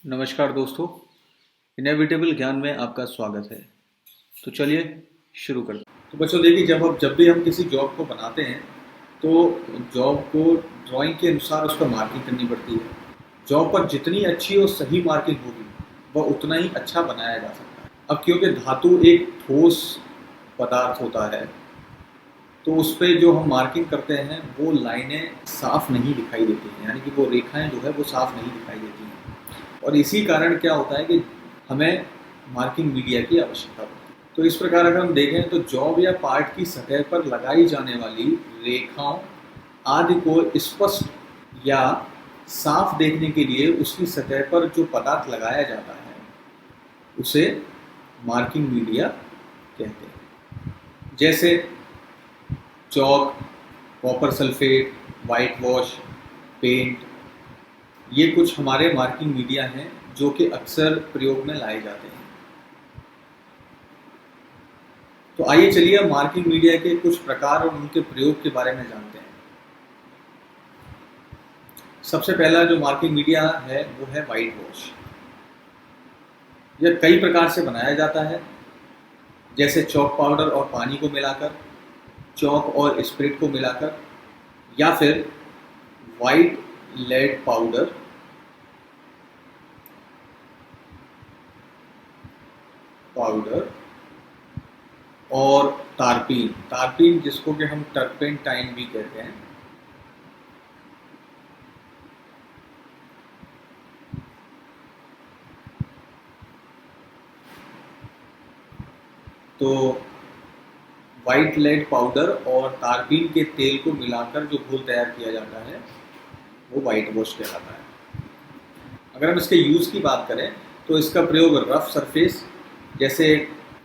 नमस्कार दोस्तों, इनएविटेबल ज्ञान में आपका स्वागत है। तो चलिए शुरू करते हैं। तो बच्चों देखिए, जब भी हम किसी जॉब को बनाते हैं तो जॉब को ड्राइंग के अनुसार उसका मार्किंग करनी पड़ती है। जॉब पर जितनी अच्छी और सही मार्किंग होगी वह उतना ही अच्छा बनाया जा सकता है। अब क्योंकि धातु एक ठोस पदार्थ होता है तो उस पर जो हम मार्किंग करते हैं वो लाइनें साफ नहीं दिखाई देती हैं, यानी कि वो रेखाएं जो है वो साफ नहीं दिखाई देती हैं। और इसी कारण क्या होता है कि हमें मार्किंग मीडिया की आवश्यकता होती है। तो इस प्रकार अगर हम देखें तो जॉब या पार्ट की सतह पर लगाई जाने वाली रेखाओं आदि को स्पष्ट या साफ देखने के लिए उसकी सतह पर जो पदार्थ लगाया जाता है उसे मार्किंग मीडिया कहते हैं। जैसे chalk, copper sulphate, white wash, paint, ये कुछ हमारे मार्किंग मीडिया हैं जो कि अक्सर प्रयोग में लाए जाते हैं। तो आइए चलिए अब मार्किंग मीडिया के कुछ प्रकार और उनके प्रयोग के बारे में जानते हैं। सबसे पहला जो मार्किंग मीडिया है वो है वाइट वॉश। यह कई प्रकार से बनाया जाता है, जैसे चॉक पाउडर और पानी को मिलाकर, चॉक और स्प्रिट को मिलाकर, या फिर वाइट लेड पाउडर और तारपीन जिसको कि हम टर्पेंटाइन भी कहते हैं। तो वाइट लेड पाउडर और तारपीन के तेल को मिलाकर जो घोल तैयार किया जाता है वो वाइट वॉश कहलाता है। अगर हम इसके यूज़ की बात करें तो इसका प्रयोग रफ सरफेस जैसे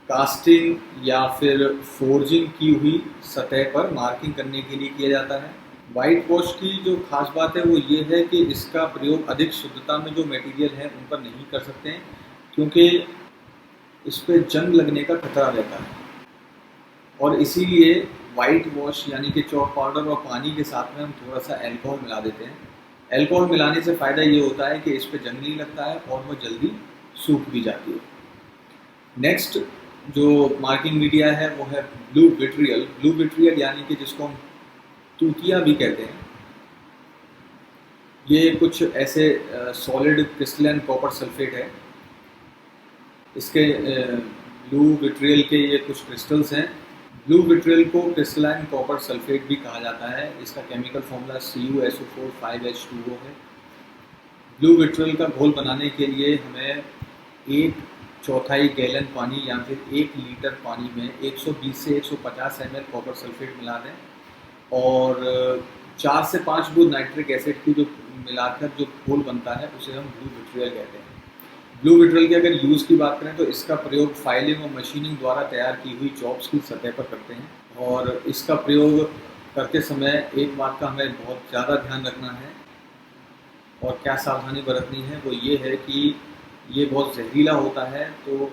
कास्टिंग या फिर फोर्जिंग की हुई सतह पर मार्किंग करने के लिए किया जाता है। वाइट वॉश की जो खास बात है वो ये है कि इसका प्रयोग अधिक शुद्धता में जो मटेरियल है उन पर नहीं कर सकते हैं, क्योंकि इस पर जंग लगने का खतरा रहता है। और इसीलिए वाइट वॉश यानी कि चॉक पाउडर और पानी के साथ में हम थोड़ा सा अल्कोहल मिला देते हैं। अल्कोहल मिलाने से फ़ायदा ये होता है कि इस पर जंग नहीं लगता है और वो जल्दी सूख भी जाती है। नेक्स्ट जो मार्किंग मीडिया है वो है ब्लू विट्रियल यानी कि जिसको हम तूतिया भी कहते हैं। ये कुछ ऐसे सॉलिड क्रिस्टलाइन कॉपर सल्फेट है। इसके ब्लू विट्रियल के ये कुछ क्रिस्टल्स हैं। ब्लू विट्रियल को क्रिस्टलाइन कॉपर सल्फेट भी कहा जाता है। इसका केमिकल फॉर्मूला CuSO4 5H2O है। ब्लू विट्रियल का घोल बनाने के लिए हमें 1/4 गैलन पानी या फिर 1 लीटर पानी में 120 से 150 ml कॉपर सल्फेट मिला दें और 4 से 5 बूंद नाइट्रिक एसिड की जो मिलाकर जो घोल बनता है उसे हम ब्लू विट्रियल कहते हैं। ब्लू विट्रियल के अगर यूज़ की बात करें तो इसका प्रयोग फाइलिंग और मशीनिंग द्वारा तैयार की हुई जॉब्स की सतह पर करते हैं। और इसका प्रयोग करते समय एक बात का हमें बहुत ज़्यादा ध्यान रखना है और क्या सावधानी बरतनी है वो ये है कि ये बहुत जहरीला होता है, तो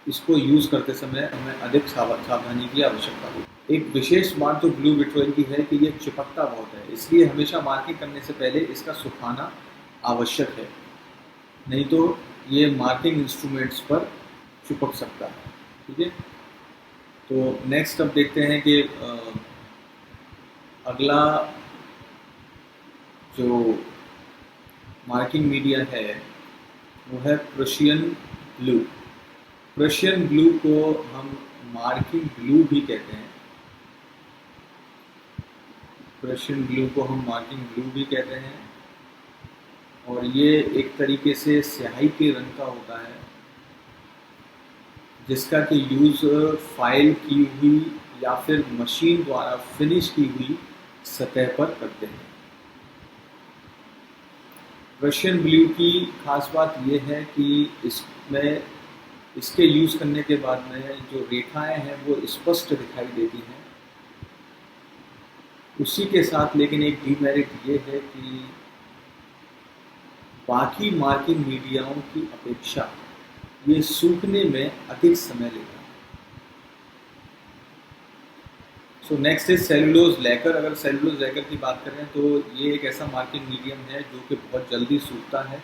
इसको यूज़ करते समय हमें अधिक सावधानी की आवश्यकता होगी। एक विशेष बात जो ब्लू विट्रियल की है कि ये चिपकता बहुत है, इसलिए हमेशा मार्किंग करने से पहले इसका सुखाना आवश्यक है, नहीं तो ये मार्किंग इंस्ट्रूमेंट्स पर चिपक सकता है। ठीक है, तो नेक्स्ट अब देखते हैं कि अगला जो मार्किंग मीडिया है वो है प्रूशियन ब्लू। प्रूशियन ब्लू को हम मार्किंग ब्लू भी कहते हैं। प्रूशियन ब्लू को हम मार्किंग ब्लू भी कहते हैं और ये एक तरीके से स्याही के रंग का होता है जिसका कि यूज़ फाइल की हुई या फिर मशीन द्वारा फिनिश की हुई सतह पर करते हैं। प्रूशियन ब्लू की खास बात यह है कि इसमें इसके यूज़ करने के बाद में जो रेखाएं हैं वो स्पष्ट दिखाई देती हैं। उसी के साथ लेकिन एक डीमेरिट ये है कि बाकी मार्किंग मीडियाओं की अपेक्षा ये सूखने में अधिक समय लेता है। So next is cellulose lacquer. अगर सेलुलोज लैकर की बात करें तो ये एक ऐसा मार्किंग मीडियम है जो कि बहुत जल्दी सूखता है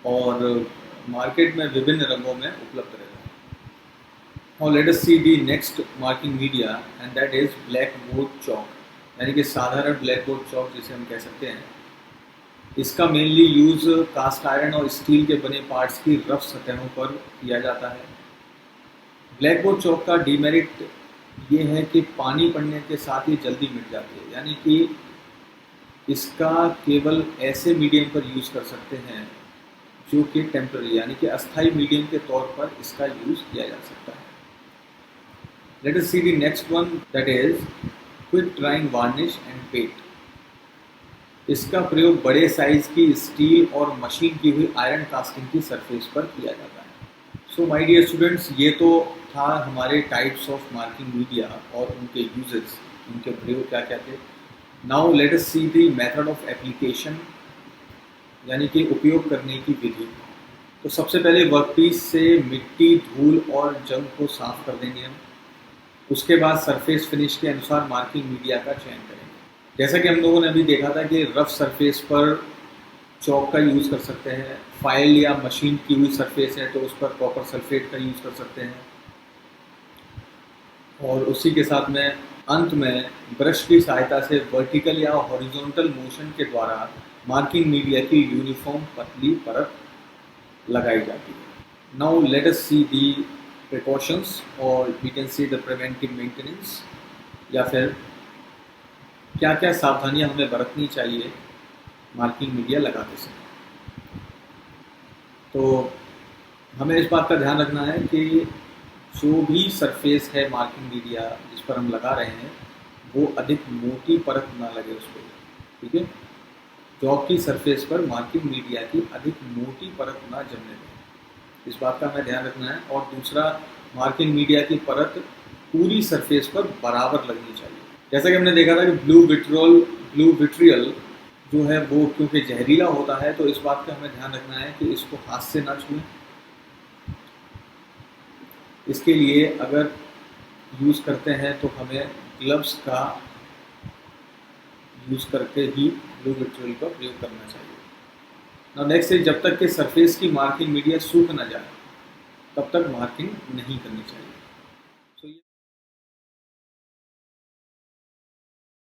और मार्केट में विभिन्न रंगों में उपलब्ध रहता है। Now let us see the next marking media and that is blackboard chalk, यानी कि साधारण ब्लैकबोर्ड चौक जिसे हम कह सकते हैं। इसका मेनली यूज़ कास्ट आयरन और स्टील के बने पार्ट्स की रफ सतहों पर किया जाता है। ब्लैकबोर्ड चौक का डीमेरिट ये है कि पानी पड़ने के साथ ही जल्दी मिट जाती है, यानी कि इसका केवल ऐसे मीडियम पर यूज़ कर सकते हैं जो कि टेम्पररी यानी कि अस्थायी मीडियम के तौर पर इसका यूज़ किया जा सकता है। Let us see the next one that is quick drying varnish and paint. इसका प्रयोग बड़े साइज की स्टील और मशीन की हुई आयरन कास्टिंग की सरफेस पर किया जाता है। सो माय डियर स्टूडेंट्स, ये तो था हमारे टाइप्स ऑफ मार्किंग मीडिया और उनके यूजेस, उनके प्रयोग क्या क्या थे। Now let us see the method of application, यानी कि उपयोग करने की विधि। तो सबसे पहले वर्कपीस से मिट्टी, धूल और जंग को साफ कर देंगे हम। उसके बाद सरफेस फिनिश के अनुसार मार्किंग मीडिया का चयन करेंगे। जैसा कि हम लोगों ने अभी देखा था कि रफ सरफेस पर चौक का यूज़ कर सकते हैं, फाइल या मशीन की हुई सरफेस है तो उस पर कॉपर सल्फेट का यूज़ कर सकते हैं, और उसी के साथ में अंत में ब्रश की सहायता से वर्टिकल या हॉरिजॉन्टल मोशन के द्वारा मार्किंग मीडिया की यूनिफॉर्म पतली परत लगाई जाती है। Now let us see the precautions और we can see the preventive maintenance, या फिर क्या क्या सावधानियां हमें बरतनी चाहिए मार्किंग मीडिया लगाते समय। तो हमें इस बात का ध्यान रखना है कि जो भी सरफेस है मार्किंग मीडिया जिस पर हम लगा रहे हैं वो अधिक मोटी परत ना लगे उस पर, ठीक है। चौक की सरफेस पर मार्किंग मीडिया की अधिक मोटी परत ना जमने दें, इस बात का हमें ध्यान रखना है। और दूसरा, मार्किंग मीडिया की परत पूरी सरफेस पर बराबर लगनी चाहिए। जैसा कि हमने देखा था कि ब्लू विट्रियल जो है वो क्योंकि जहरीला होता है, तो इस बात का हमें ध्यान रखना है कि इसको हाथ से ना छुएं। इसके लिए अगर यूज़ करते हैं तो हमें ग्लव्स का यूज़ करके ही ब्लू विट्रियल का प्रयोग करना चाहिए। ना नेक्स्ट है, जब तक कि सरफेस की मार्किंग मीडिया सूख ना जाए तब तक मार्किंग नहीं करनी चाहिए।